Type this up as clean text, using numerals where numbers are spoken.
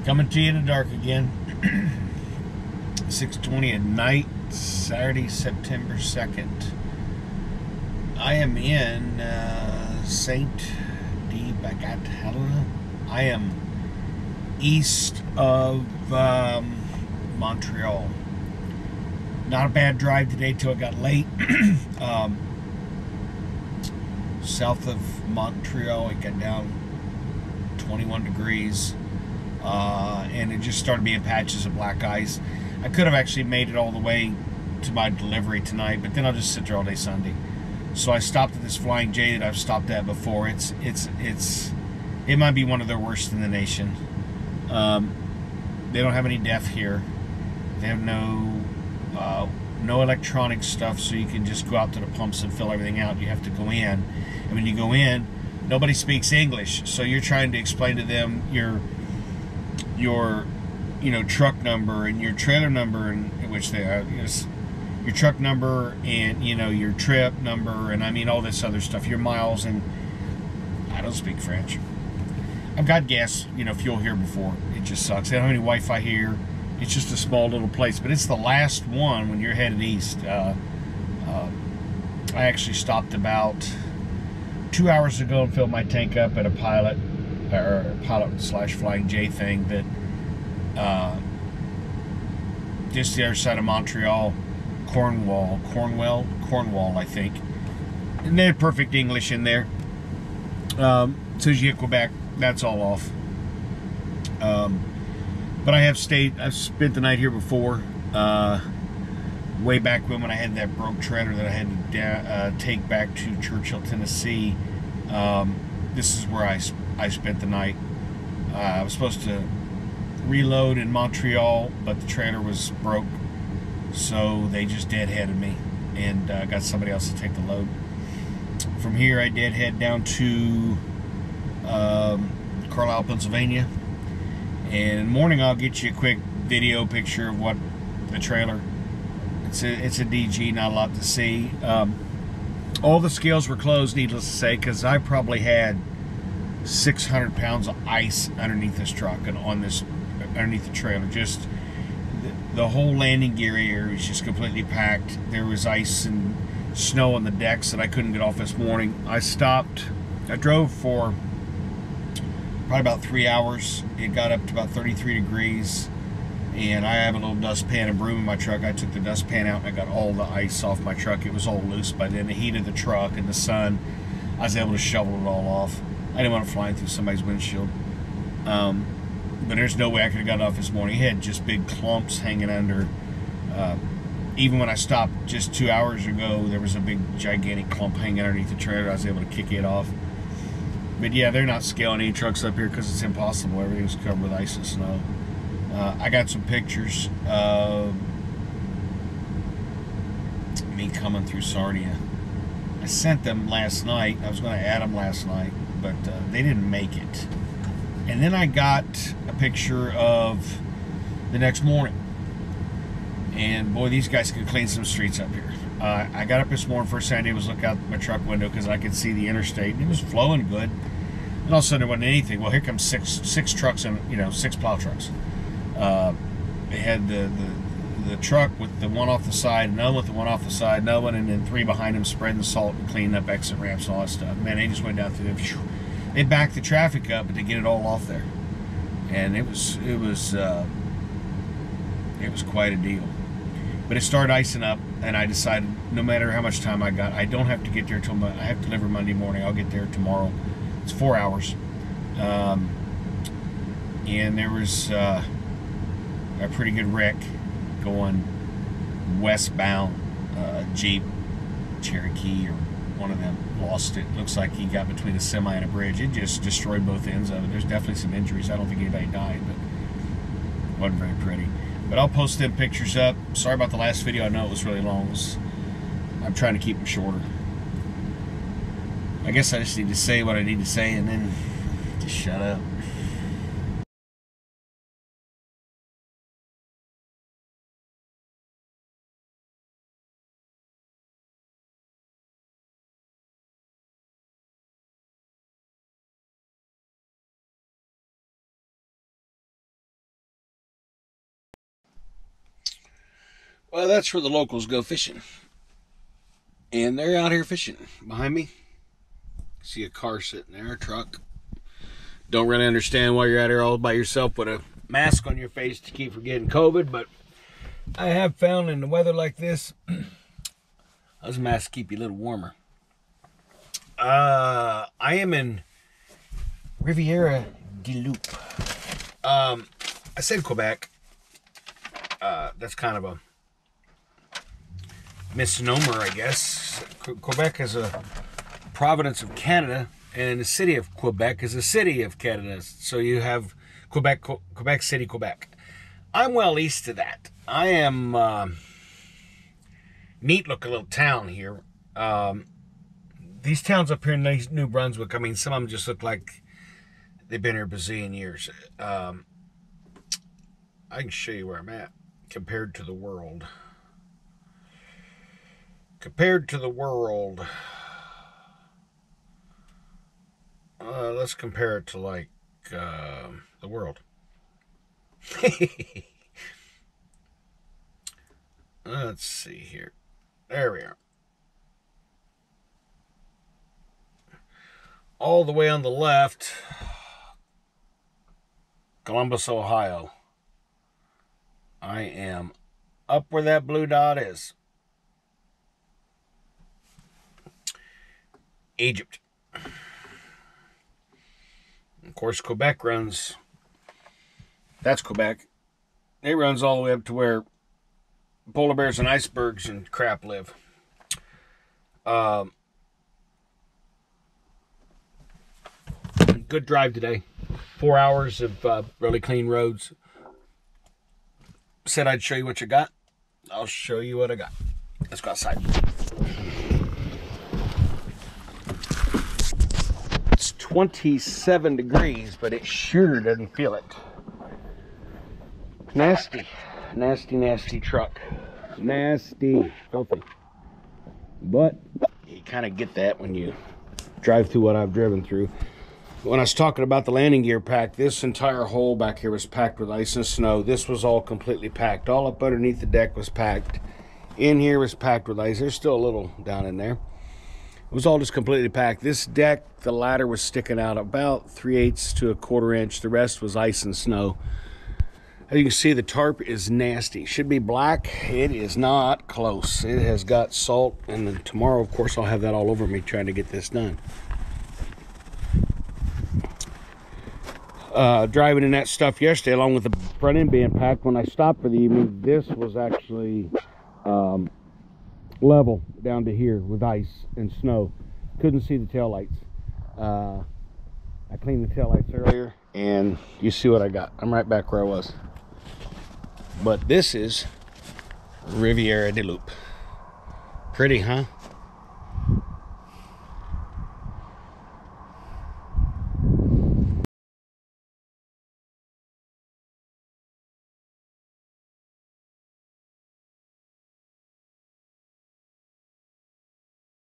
Coming to you in the dark again. 6:20 at night, Saturday, September 2nd. I am in Saint D Bagat, Helena. I am east of Montreal. Not a bad drive today till it got late. South of Montreal, it got down 21 degrees. And it just started being patches of black ice. I could have actually made it all the way to my delivery tonight, but then I'll just sit there all day Sunday. So I stopped at this Flying J that I've stopped at before. It might be one of their worst in the nation. They don't have any deaf here. They have no electronic stuff, so you can just go out to the pumps and fill everything out. You have to go in, and when you go in, nobody speaks English, so you're trying to explain to them your truck number and your trailer number, and which they are, your truck number and your trip number, and I mean all this other stuff, your miles, and I don't speak French. I've got gas, fuel here before. It just sucks. They don't have any Wi-Fi here. It's just a small little place, but it's the last one when you're headed east. I actually stopped about 2 hours ago and filled my tank up at a pilot / Flying J thing that just the other side of Montreal, Cornwall, I think. And they had perfect English in there. As soon as you hit Quebec, that's all off. But I've spent the night here before. Way back when I had that broke trailer that I had to take back to Churchill, Tennessee. This is where I spent the night. I was supposed to reload in Montreal, but the trailer was broke, so they just deadheaded me and got somebody else to take the load. From here, I deadhead down to Carlisle, Pennsylvania, and in the morning I'll get you a quick video picture of what the trailer. It's a DG, not a lot to see. All the scales were closed, needless to say, because I probably had 600 pounds of ice underneath this truck and underneath the trailer. Just the whole landing gear area was just completely packed. There was ice and snow on the decks that I couldn't get off this morning. I stopped. I drove for probably about 3 hours. It got up to about 33 degrees. And I have a little dustpan and broom in my truck. I took the dustpan out and I got all the ice off my truck. It was all loose by then. The heat of the truck and the sun, I was able to shovel it all off. I didn't want it flying through somebody's windshield. But there's no way I could have got it off this morning. It had just big clumps hanging under. Even when I stopped just 2 hours ago, there was a big gigantic clump hanging underneath the trailer. I was able to kick it off. But yeah, they're not scaling any trucks up here because it's impossible. Everything's covered with ice and snow. I got some pictures of me coming through Sarnia. I sent them last night. I was going to add them last night, but they didn't make it. And then I got a picture of the next morning. And boy, these guys can clean some streets up here. I got up this morning, first thing I did was look out my truck window because I could see the interstate, and it was flowing good. And all of a sudden there wasn't anything. Well, here comes six trucks and 6 plow trucks. They had the truck with the one off the side, another with the one off the side, another one, and then 3 behind them spreading the salt and cleaning up exit ramps and all that stuff. Man, they just went down through there. They backed the traffic up, but they get it all off there, and it was quite a deal. But it started icing up, and I decided no matter how much time I got, I don't have to get there till I have to deliver Monday morning. I'll get there tomorrow. It's 4 hours, and there was a pretty good wreck going westbound. Jeep Cherokee or one of them lost it. Looks like he got between a semi and a bridge. It just destroyed both ends of it. There's definitely some injuries. I don't think anybody died, but it wasn't very pretty. But I'll post them pictures up. Sorry about the last video. I know it was really long. I'm trying to keep them shorter. I guess I just need to say what I need to say and then just shut up. Well, that's where the locals go fishing. And they're out here fishing. Behind me, see a car sitting there, a truck. Don't really understand why you're out here all by yourself with a mask on your face to keep from getting COVID, but I have found in the weather like this, those masks keep you a little warmer. I am in Rivière Loup. I said Quebec. That's kind of a misnomer, I guess. Quebec is a province of Canada, and the city of Quebec is a city of Canada. So you have Quebec City, Quebec. I'm well east of that. I am neat looking little town here. These towns up here in New Brunswick, I mean, some of them just look like they've been here a bazillion years. I can show you where I'm at compared to the world. Compared to the world, let's compare it to like the world. Let's see here. There we are. All the way on the left, Columbus, Ohio. I am up where that blue dot is. Egypt. Of course, Quebec runs, that's Quebec. It runs all the way up to where polar bears and icebergs and crap live. Good drive today. 4 hours of really clean roads. Said I'd show you what you got. I'll show you what I got. Let's go outside. It's 27 degrees, but it sure doesn't feel it. Nasty, nasty, nasty truck. Nasty, filthy. But you kind of get that when you drive through what I've driven through. When I was talking about the landing gear pack, this entire hole back here was packed with ice and snow. This was all completely packed. All up underneath the deck was packed. In here was packed with ice. There's still a little down in there. It was all just completely packed. This deck, the ladder was sticking out about 3/8 to a 1/4 inch. The rest was ice and snow. As you can see, the tarp is nasty. Should be black. It is not close. It has got salt, and then tomorrow, of course, I'll have that all over me trying to get this done. Driving in that stuff yesterday, along with the front end being packed, when I stopped for the evening, this was actually level down to here with ice and snow. Couldn't see the taillights. I cleaned the taillights earlier, and you see what I got. I'm right back where I was. But this is Rivière de Loup. Pretty, huh?